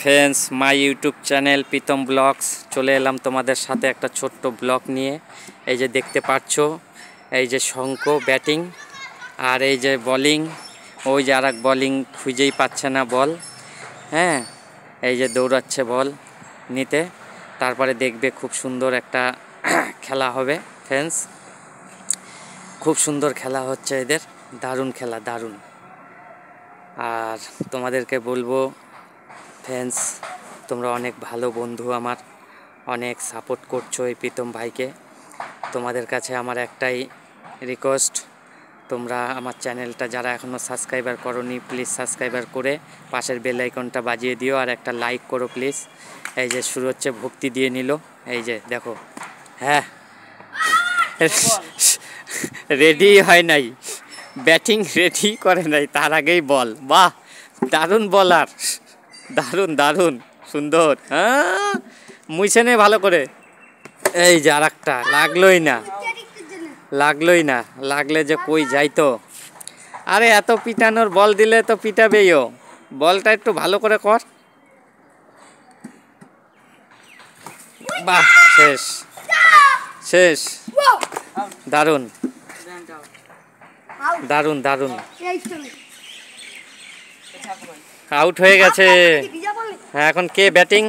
Friends, my YouTube channel Pritam blogs চলে এলাম তোমাদের সাথে একটা ছোট্ট ব্লগ নিয়ে। এই যে দেখতে পাচ্ছ, এই যে শঙ্খ ব্যাটিং আর এই যে বলিং, ওই যে আর এক বলিং খুঁজেই পাচ্ছে না বল। হ্যাঁ, এই যে দৌড়াচ্ছে বল নিতে, তারপরে দেখবে খুব সুন্দর একটা খেলা হবে ফ্রেন্ডস। খুব সুন্দর খেলা হচ্ছে এদের, দারুণ খেলা, দারুণ। আর তোমাদেরকে বলবো ফ্রেন্ডস, তোমরা অনেক ভালো বন্ধু, আমার অনেক সাপোর্ট করছো এই প্রীতম ভাইকে। তোমাদের কাছে আমার একটাই রিকোয়েস্ট, তোমরা আমার চ্যানেলটা যারা এখনও সাবস্ক্রাইবার করোনি প্লিজ সাবস্ক্রাইবার করে পাশের বেল আইকনটা বাজিয়ে দিও, আর একটা লাইক করো প্লিজ। এই যে শুরু হচ্ছে, ভক্তি দিয়ে নিল, এই যে দেখো। হ্যাঁ, রেডি হয় নাই, ব্যাটিং রেডি করে নাই, তার আগেই বল। বাহ, দারুণ বলার, দারুণ দারুণ সুন্দর। হ্যাঁ, মুইছে নে ভালো করে। এই যে আর একটা, লাগলোই না, লাগলোই না, লাগলে যে কই যাইতো। আরে এত পিটানোর বল দিলে তো পিটাবেইও, বলটা একটু ভালো করে কর। বাহ, শেষ শেষ, দারুণ দারুণ দারুণ, আউট হয়ে গেছে। হ্যাঁ, এখন কে ব্যাটিং?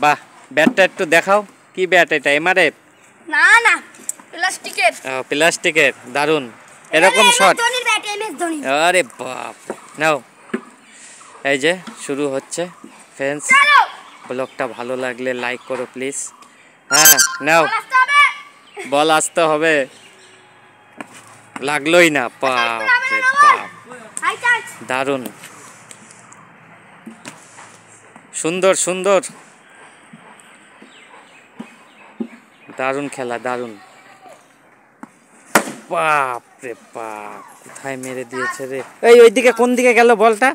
বাহ, ব্যাটটা একটু দেখাও, কি ব্যাট এটা? এমআরএফ? না না, প্লাস্টিকের। প্লাস্টিকের, দারুণ। এরকম শট, আরে বাপ, নাও। এই যে শুরু হচ্ছে ফ্রেন্ডস, ব্লগটা ভালো লাগলে লাইক করো প্লিজ। হ্যাঁ, নাও, বল আসতে হবে, লাগলোই না, বাপ রে বাপ, দারুণ, সুন্দর সুন্দর, দারুণ খেলা, দারুণ। বাপ রে বাপ, কোথায় মেরে দিয়েছে রে? এই ওইদিকে কোন দিকে গেল বলটা?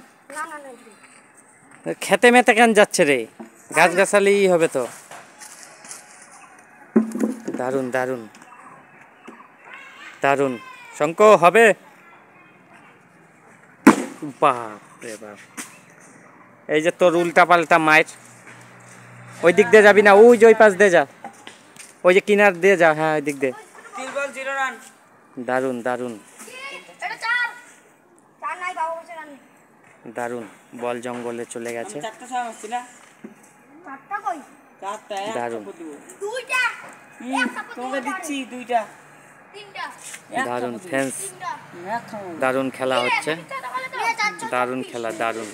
খেতে মেতে কেন যাচ্ছে রে? গাছ গাছালি হবে তো। দারুণ দারুণ দারুণ, শঙ্খ হবে। বাপ রে বাপ, এই যে তোর উল্টা পাল্টা মাইর, ওই দিক দিয়ে যাবি না, ওই যে ওই পাশ দিয়ে যা, ওই যে কিনার দিয়ে যা। হ্যাঁ, ওই দিক দিয়ে। দারুণ দারুণ দারুণ, বল জঙ্গলে চলে গেছে, দারুণ দারুণ ফ্রেন্ডস, দারুণ খেলা হচ্ছে, দারুণ খেলা, দারুণ।